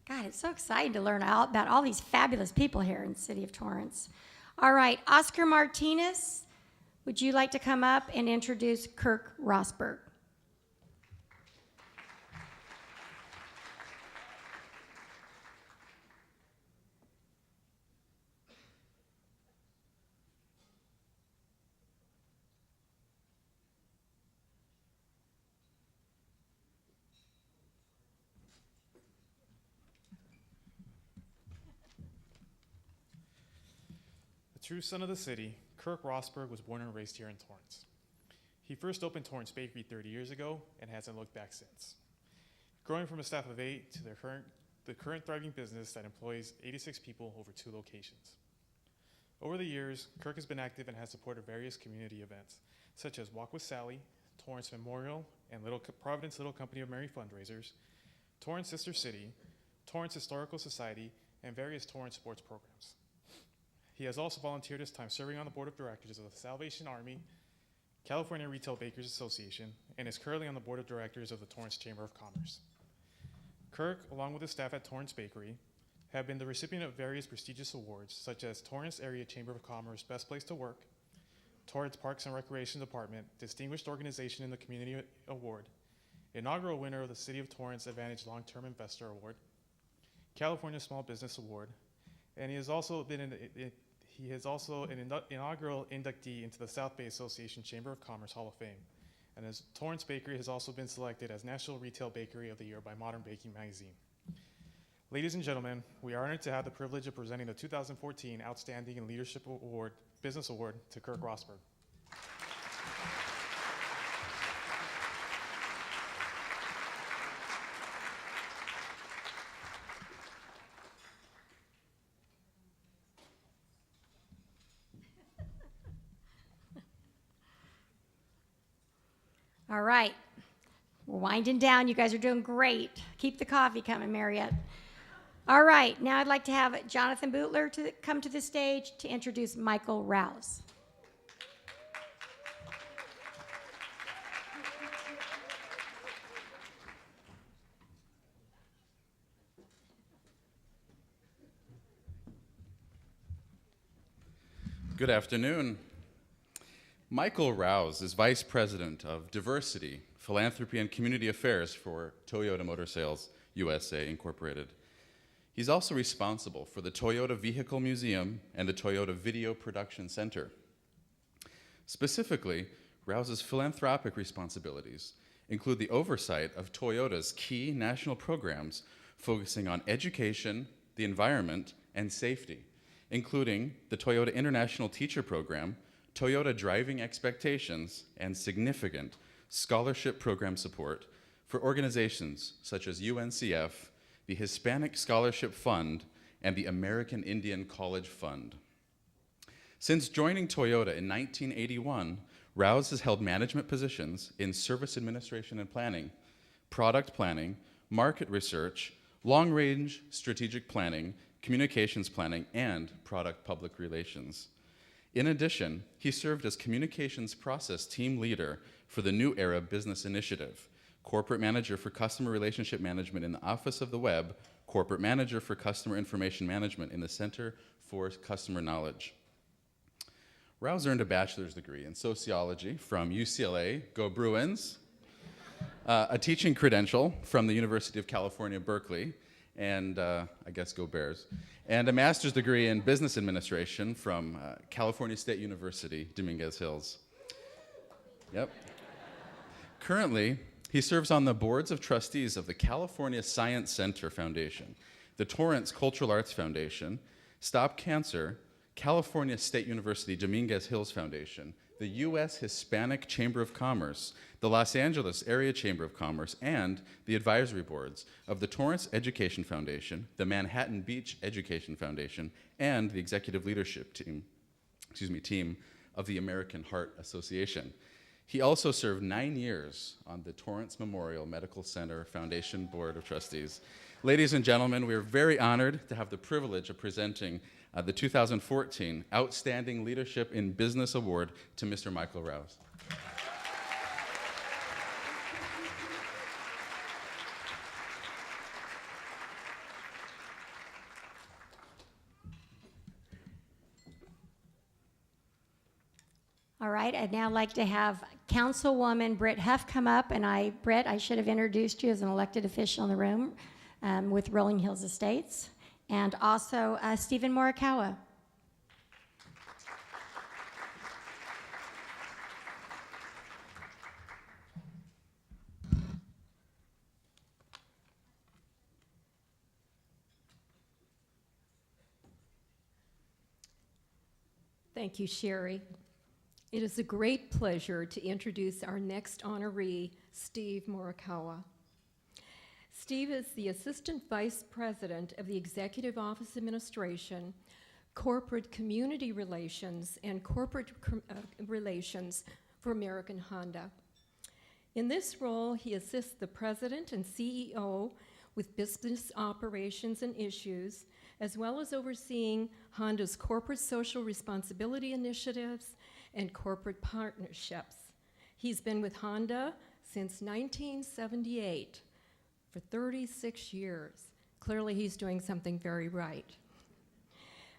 God, it's so exciting to learn about all these fabulous people here in the city of Torrance. All right, Oscar Martinez, would you like to come up and introduce Kirk Rosberg? True son of the city, Kirk Rosberg was born and raised here in Torrance. He first opened Torrance Bakery 30 years ago and hasn't looked back since. Growing from a staff of 8 to the current thriving business that employs 86 people over 2 locations. Over the years, Kirk has been active and has supported various community events, such as Walk with Sally, Torrance Memorial, and Providence Little Company of Mary fundraisers, Torrance Sister City, Torrance Historical Society, and various Torrance sports programs. He has also volunteered his time serving on the board of directors of the Salvation Army, California Retail Bakers Association, and is currently on the board of directors of the Torrance Chamber of Commerce. Kirk, along with his staff at Torrance Bakery, have been the recipient of various prestigious awards, such as Torrance Area Chamber of Commerce Best Place to Work, Torrance Parks and Recreation Department Distinguished Organization in the Community Award, inaugural winner of the City of Torrance Advantage Long-Term Investor Award, California Small Business Award, and he has also an inaugural inductee into the South Bay Association Chamber of Commerce Hall of Fame. And his Torrance Bakery has also been selected as National Retail Bakery of the Year by Modern Baking Magazine. Ladies and gentlemen, we are honored to have the privilege of presenting the 2014 Outstanding in Leadership Award, Business Award to Kirk Rosberg. All right, we're winding down. You guys are doing great. Keep the coffee coming, Marriott. All right, now I'd like to have Jonathan Bootler to come to the stage to introduce Michael Rouse. Good afternoon. Michael Rouse is Vice President of Diversity, Philanthropy, and Community Affairs for Toyota Motor Sales USA Incorporated. He's also responsible for the Toyota Vehicle Museum and the Toyota Video Production Center. Specifically, Rouse's philanthropic responsibilities include the oversight of Toyota's key national programs focusing on education, the environment, and safety, including the Toyota International Teacher Program, Toyota Driving Expectations, and significant scholarship program support for organizations such as UNCF, the Hispanic Scholarship Fund, and the American Indian College Fund. Since joining Toyota in 1981, Rouse has held management positions in service administration and planning, product planning, market research, long-range strategic planning, communications planning, and product public relations. In addition, he served as communications process team leader for the New Era Business Initiative, corporate manager for customer relationship management in the Office of the Web, corporate manager for customer information management in the Center for Customer Knowledge. Rouse earned a bachelor's degree in sociology from UCLA, go Bruins, a teaching credential from the University of California, Berkeley, and I guess go Bears, and a master's degree in business administration from California State University, Dominguez Hills. Yep. Currently, he serves on the boards of trustees of the California Science Center Foundation, the Torrance Cultural Arts Foundation, Stop Cancer, California State University Dominguez Hills Foundation, the U.S. Hispanic Chamber of Commerce, the Los Angeles Area Chamber of Commerce, and the advisory boards of the Torrance Education Foundation, the Manhattan Beach Education Foundation, and the executive leadership team of the American Heart Association. He also served 9 years on the Torrance Memorial Medical Center Foundation Board of Trustees. Ladies and gentlemen, we are very honored to have the privilege of presenting the 2014 Outstanding Leadership in Business Award to Mr. Michael Rouse. All right, I'd now like to have Councilwoman Britt Huff come up, and Britt, I should have introduced you as an elected official in the room with Rolling Hills Estates, and also Stephen Morikawa. Thank you, Sherry. It is a great pleasure to introduce our next honoree, Steve Morikawa. Steve is the Assistant Vice President of the Executive Office Administration, Corporate Community Relations, and Corporate Relations for American Honda. In this role, he assists the President and CEO with business operations and issues, as well as overseeing Honda's corporate social responsibility initiatives and corporate partnerships. He's been with Honda since 1978, for 36 years. Clearly, he's doing something very right.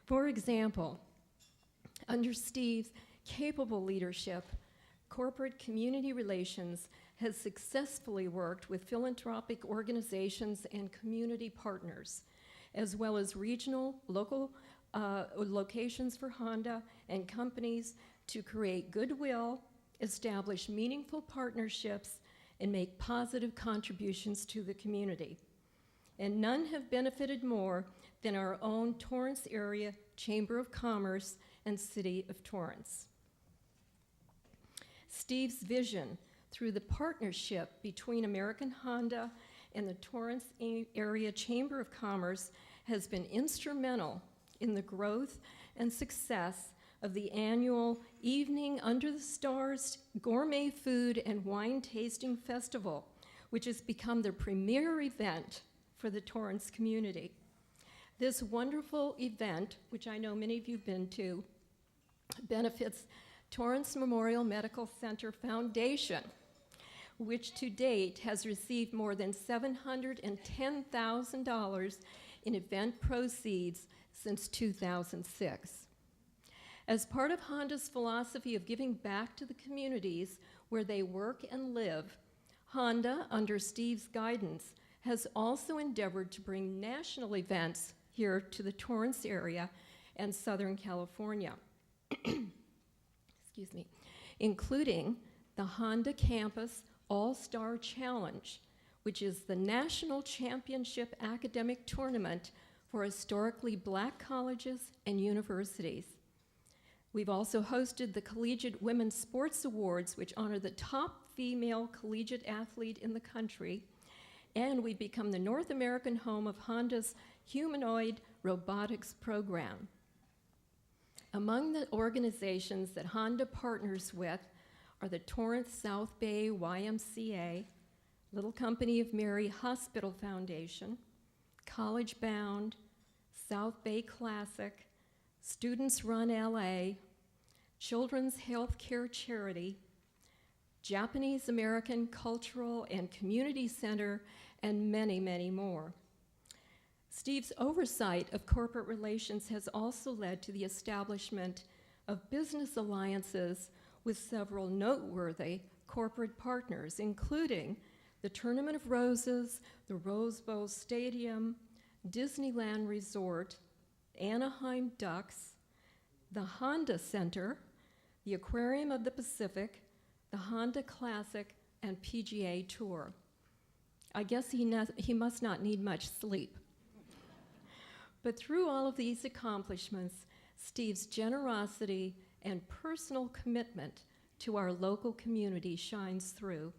For example, under Steve's capable leadership, corporate community relations has successfully worked with philanthropic organizations and community partners, as well as regional, local locations for Honda and companies to create goodwill, establish meaningful partnerships, and make positive contributions to the community. And none have benefited more than our own Torrance Area Chamber of Commerce and City of Torrance. Steve's vision through the partnership between American Honda and the Torrance Area Chamber of Commerce has been instrumental in the growth and success of the annual Evening Under the Stars Gourmet Food and Wine Tasting Festival, which has become the premier event for the Torrance community. This wonderful event, which I know many of you have been to, benefits Torrance Memorial Medical Center Foundation, which to date has received more than $710,000 in event proceeds since 2006. As part of Honda's philosophy of giving back to the communities where they work and live, Honda, under Steve's guidance, has also endeavored to bring national events here to the Torrance area and Southern California, excuse me, including the Honda Campus All-Star Challenge, which is the national championship academic tournament for historically black colleges and universities. We've also hosted the Collegiate Women's Sports Awards, which honor the top female collegiate athlete in the country, and we've become the North American home of Honda's humanoid robotics program. Among the organizations that Honda partners with are the Torrance South Bay YMCA, Little Company of Mary Hospital Foundation, College Bound, South Bay Classic, Students Run LA, Children's Healthcare Charity, Japanese American Cultural and Community Center, and many, many more. Steve's oversight of corporate relations has also led to the establishment of business alliances with several noteworthy corporate partners, including the Tournament of Roses, the Rose Bowl Stadium, Disneyland Resort, Anaheim Ducks, the Honda Center, the Aquarium of the Pacific, the Honda Classic, and PGA Tour. I guess he must not need much sleep. But through all of these accomplishments, Steve's generosity and personal commitment to our local community shines through.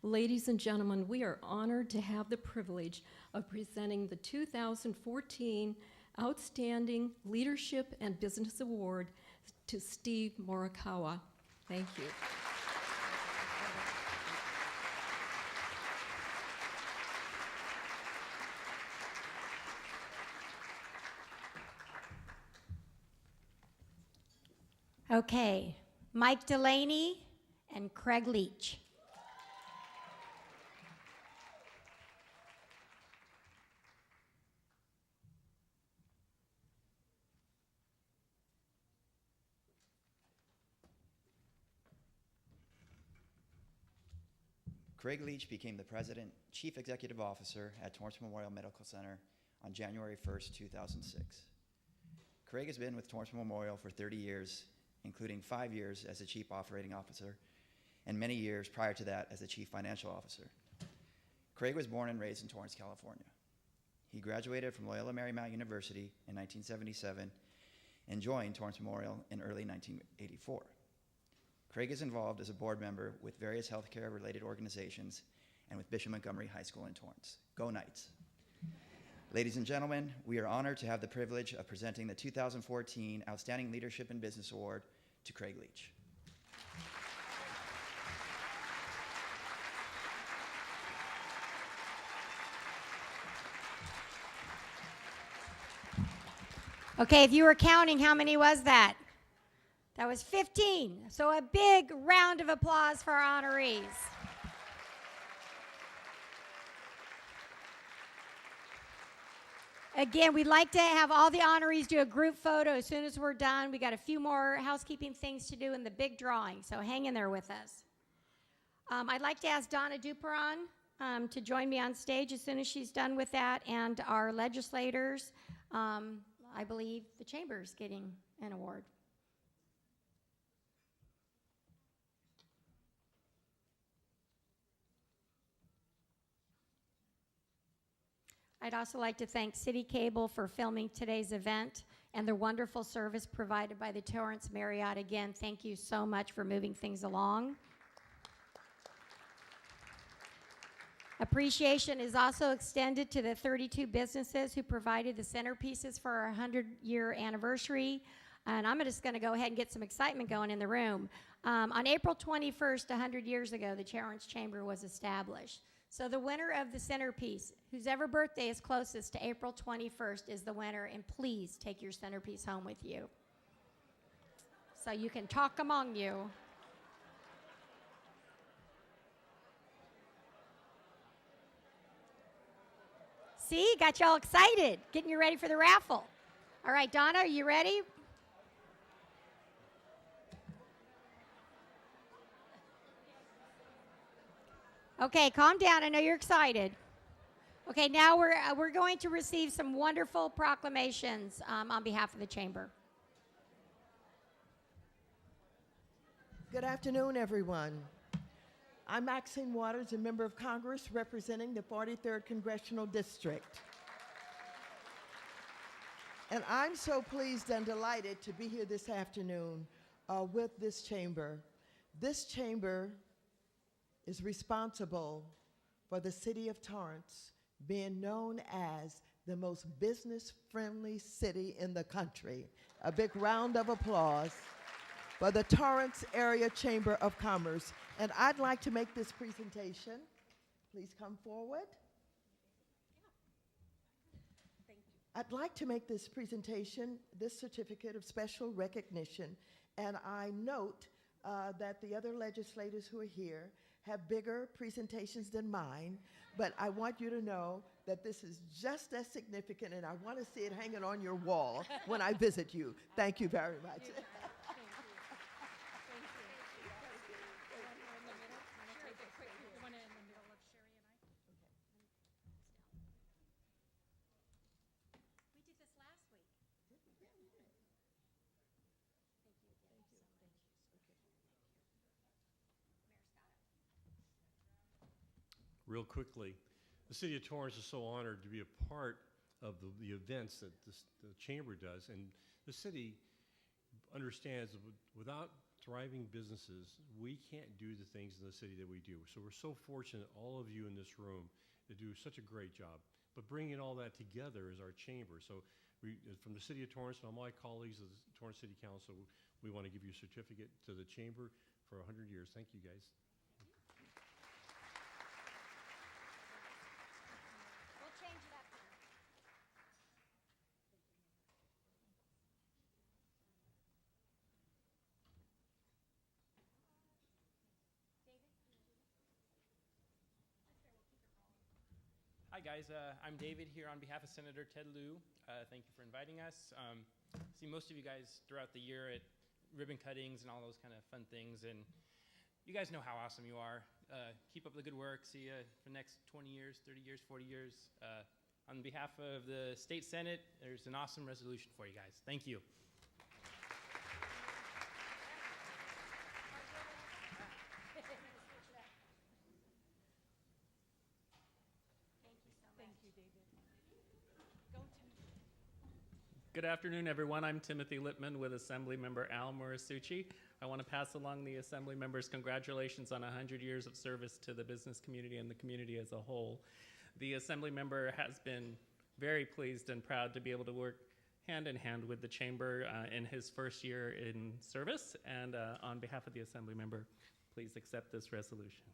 Ladies and gentlemen, we are honored to have the privilege of presenting the 2014 Outstanding Leadership and Business Award to Steve Morikawa. Thank you. Okay, Mike Delaney and Craig Leach. Craig Leach became the President, Chief Executive Officer at Torrance Memorial Medical Center on January 1st, 2006. Craig has been with Torrance Memorial for 30 years, including 5 years as the Chief Operating Officer, and many years prior to that as the Chief Financial Officer. Craig was born and raised in Torrance, California. He graduated from Loyola Marymount University in 1977 and joined Torrance Memorial in early 1984. Craig is involved as a board member with various healthcare-related organizations and with Bishop Montgomery High School in Torrance. Go Knights. Ladies and gentlemen, we are honored to have the privilege of presenting the 2014 Outstanding Leadership and Business Award to Craig Leach. Okay, if you were counting, how many was that? That was 15. So a big round of applause for our honorees. Again, we'd like to have all the honorees do a group photo as soon as we're done. We got a few more housekeeping things to do in the big drawing, so hang in there with us. I'd like to ask Donna Duperon to join me on stage as soon as she's done with that, and our legislators. I believe the chamber's getting an award. I'd also like to thank City Cable for filming today's event and the wonderful service provided by the Torrance Marriott. Again, thank you so much for moving things along. Appreciation is also extended to the 32 businesses who provided the centerpieces for our 100-year anniversary. And I'm just going to go ahead and get some excitement going in the room. On April 21st, 100 years ago, the Torrance Chamber was established. So the winner of the centerpiece, whose ever birthday is closest to April 21st, is the winner, and please take your centerpiece home with you so you can talk among you. See, got you all excited, getting you ready for the raffle. All right, Donna, are you ready? Okay, calm down. I know you're excited. Okay, now we're going to receive some wonderful proclamations on behalf of the chamber. Good afternoon, everyone. I'm Maxine Waters, a member of Congress representing the 43rd Congressional District. And I'm so pleased and delighted to be here this afternoon with this chamber. This chamber is responsible for the city of Torrance being known as the most business-friendly city in the country. A big round of applause for the Torrance Area Chamber of Commerce. And I'd like to make this presentation. Please come forward. I'd like to make this presentation, this certificate of special recognition, and I note that the other legislators who are here have bigger presentations than mine, but I want you to know that this is just as significant, and I want to see it hanging on your wall when I visit you. Thank you very much. Real quickly, the City of Torrance is so honored to be a part of the events that the Chamber does, and the city understands that without thriving businesses, we can't do the things in the city that we do. So we're so fortunate, all of you in this room, to do such a great job. But bringing all that together is our Chamber. So we, from the City of Torrance and all my colleagues of the Torrance City Council, we want to give you a certificate to the Chamber for 100 years. Thank you, guys. Hi guys, I'm David here on behalf of Senator Ted Lieu. Thank you for inviting us. See most of you guys throughout the year at ribbon cuttings and all those kind of fun things, and you guys know how awesome you are. Keep up the good work. See you for the next 20 years, 30 years, 40 years. On behalf of the State Senate, there's an awesome resolution for you guys. Thank you. Good afternoon, everyone. I'm Timothy Lippman with Assemblymember Al Morisucci. I want to pass along the Assembly members' congratulations on 100 years of service to the business community and the community as a whole. The Assembly member has been very pleased and proud to be able to work hand in hand with the Chamber in his first year in service. And on behalf of the Assembly member, please accept this resolution.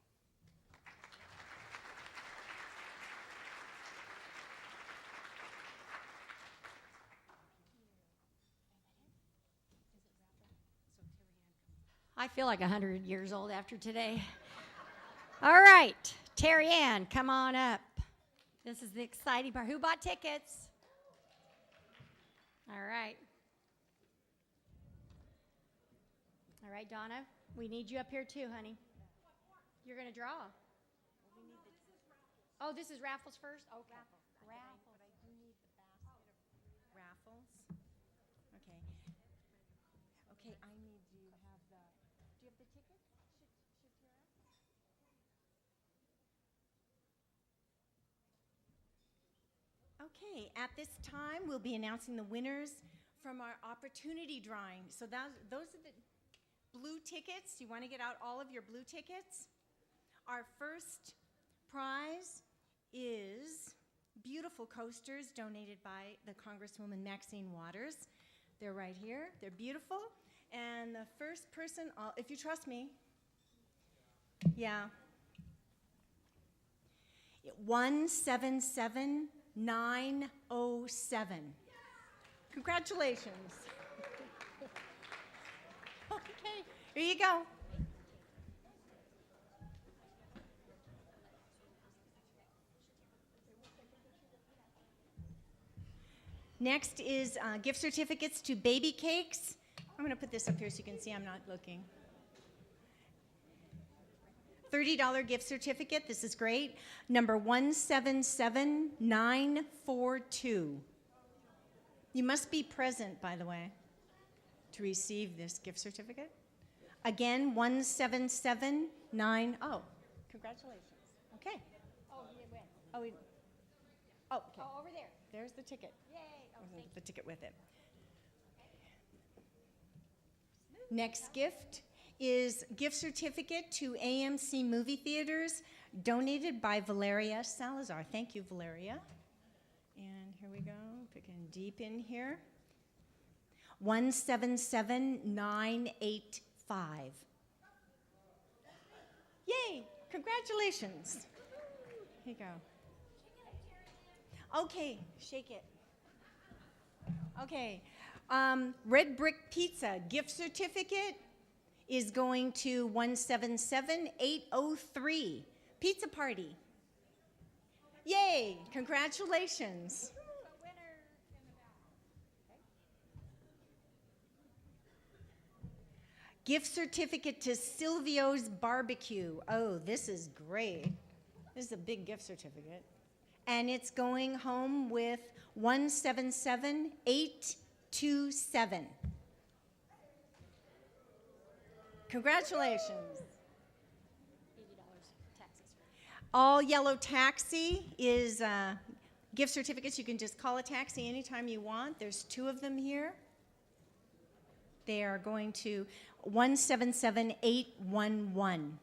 I feel like 100 years old after today. All right, Terry Ann, come on up. This is the exciting part. Who bought tickets? All right. All right, Donna, we need you up here too, honey. You're going to draw. Oh, this is raffles first? Okay. Raffles. But I do need the basket of raffles. Okay. Okay, I need to have the, do you have the ticket? Okay, at this time, we'll be announcing the winners from our opportunity drawing. So those are the blue tickets. You want to get out all of your blue tickets? Our first prize is beautiful coasters donated by the Congresswoman Maxine Waters. They're right here. They're beautiful. And the first person, if you trust me, yeah. 177907. Congratulations. Okay, here you go. Next is gift certificates to Baby Cakes. I'm going to put this up here so you can see I'm not looking. $30 gift certificate. This is great. Number 177942. You must be present, by the way, to receive this gift certificate. Again, 1779. Oh, congratulations. Okay. Oh, you win. Oh, okay. Oh, over there. There's the ticket. Yay. Oh, thank the ticket with it. Next gift is gift certificate to AMC Movie Theaters, donated by Valeria Salazar. Thank you, Valeria. And here we go, picking deep in here. 177985. Yay, congratulations. Here you go. Okay, shake it. Okay, Red Brick Pizza gift certificate is going to 177803. Pizza Party. Yay, congratulations. Gift certificate to Silvio's Barbecue. Oh, this is great. This is a big gift certificate. And it's going home with 177827. Congratulations. All Yellow Taxi is gift certificates. You can just call a taxi anytime you want. There's 2 of them here. They are going to 177811.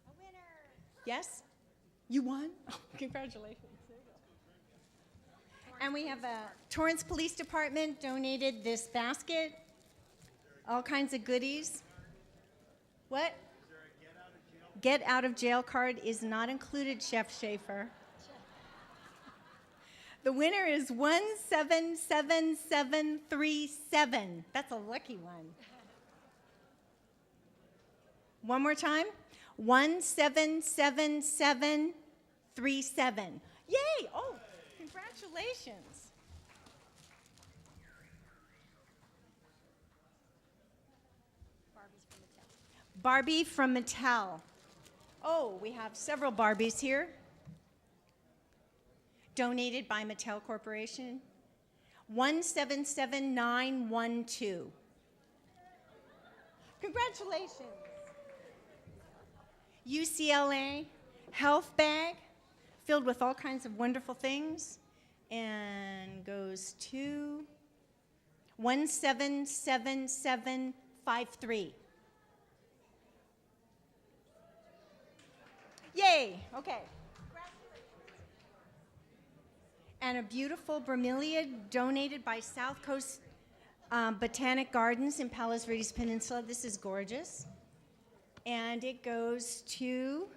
A winner. Yes? You won? Oh, congratulations. And we have a Torrance Police Department donated this basket. All kinds of goodies. What? Get out of jail card is not included, Chef Schaefer. The winner is 177737. That's a lucky one. One more time. 177737. Yay! Oh, congratulations. Barbie from Mattel. Oh, we have several Barbies here. Donated by Mattel Corporation. 177912. Congratulations. UCLA health bag filled with all kinds of wonderful things and goes to 177753. Yay, okay. And a beautiful bromeliad donated by South Coast Botanic Gardens in Palos Verdes Peninsula. This is gorgeous. And it goes to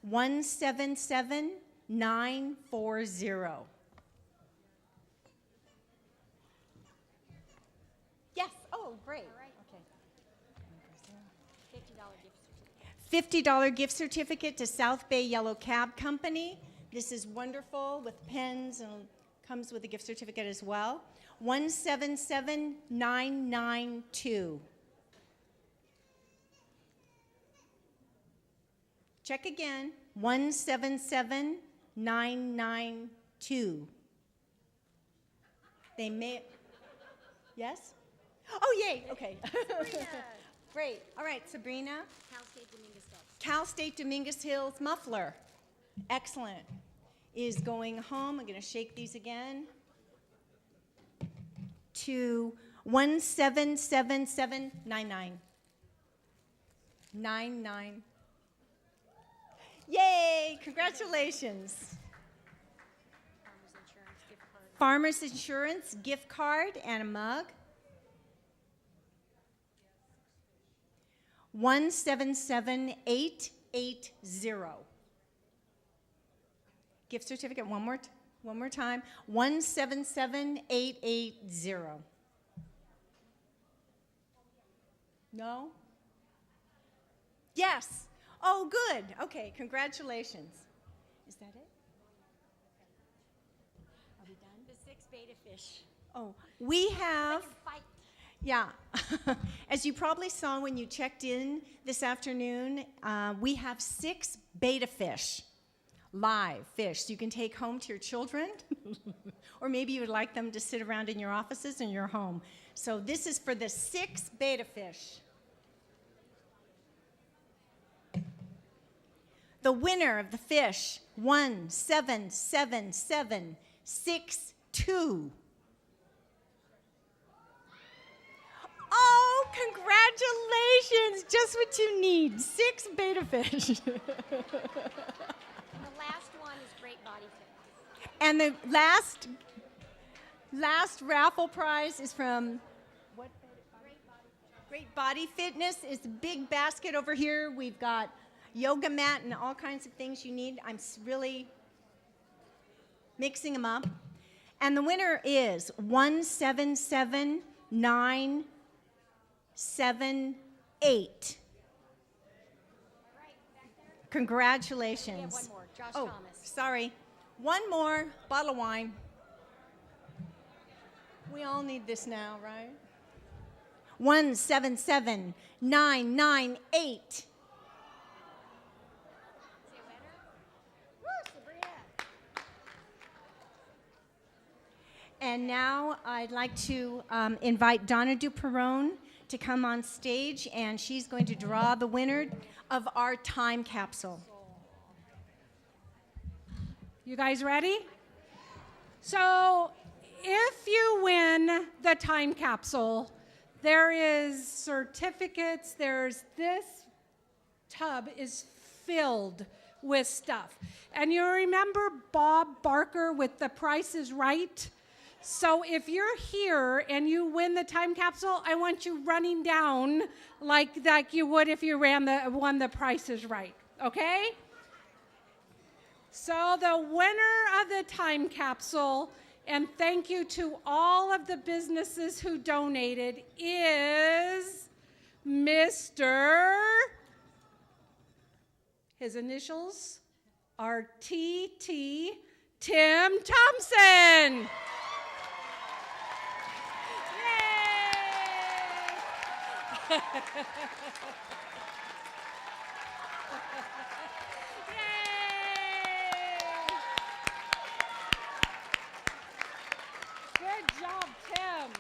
177940. Yes, oh, great. Okay. $50 gift certificate to South Bay Yellow Cab Company. This is wonderful with pens and comes with a gift certificate as well. 177992. Check again. 177992. They may. Yes? Oh, yay. Okay. Great. All right, Sabrina. Cal State Dominguez Hills muffler. Excellent. Is going home. I'm going to shake these again. To 177799. 99. Yay! Congratulations. Farmers Insurance gift card and a mug. 177880. Gift certificate one more time. 177880. No? Yes. Oh, good. Okay, congratulations. Is that it? Are we done? The 6 beta fish. Oh, we have. Yeah. As you probably saw when you checked in this afternoon, we have 6 beta fish, live fish, so you can take home to your children, or maybe you would like them to sit around in your offices in your home. So this is for the 6 beta fish. The winner of the fish, 177762. Oh, congratulations! Just what you need. 6 beta fish. And the last one is Great Body Fit. And the last raffle prize is from what? Great Body Fitness. It's a big basket over here. We've got yoga mat and all kinds of things you need. I'm really mixing them up. And the winner is 177978. Congratulations. We have one more. Josh Oh, Thomas. sorry. One more bottle of wine. We all need this now, right? 177998. And now I'd like to invite Donna Duperron to come on stage, and she's going to draw the winner of our time capsule. You guys ready? So, if you win the time capsule, there is certificates, there's this tub is filled with stuff. And you remember Bob Barker with The Price is Right? So if you're here and you win the time capsule, I want you running down like you would if you won The Price is Right, okay? So the winner of the time capsule, and thank you to all of the businesses who donated, is Mr. His initials are TT, Tim Thompson. Yay! Good job, Tim.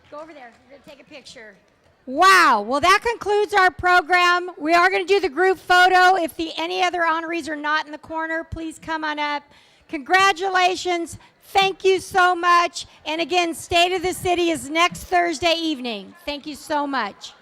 Go over there. We're going to take a picture. Wow. Well, that concludes our program. We are going to do the group photo. If any other honorees are not in the corner, please come on up. Congratulations. Thank you so much. And again, State of the City is next Thursday evening. Thank you so much.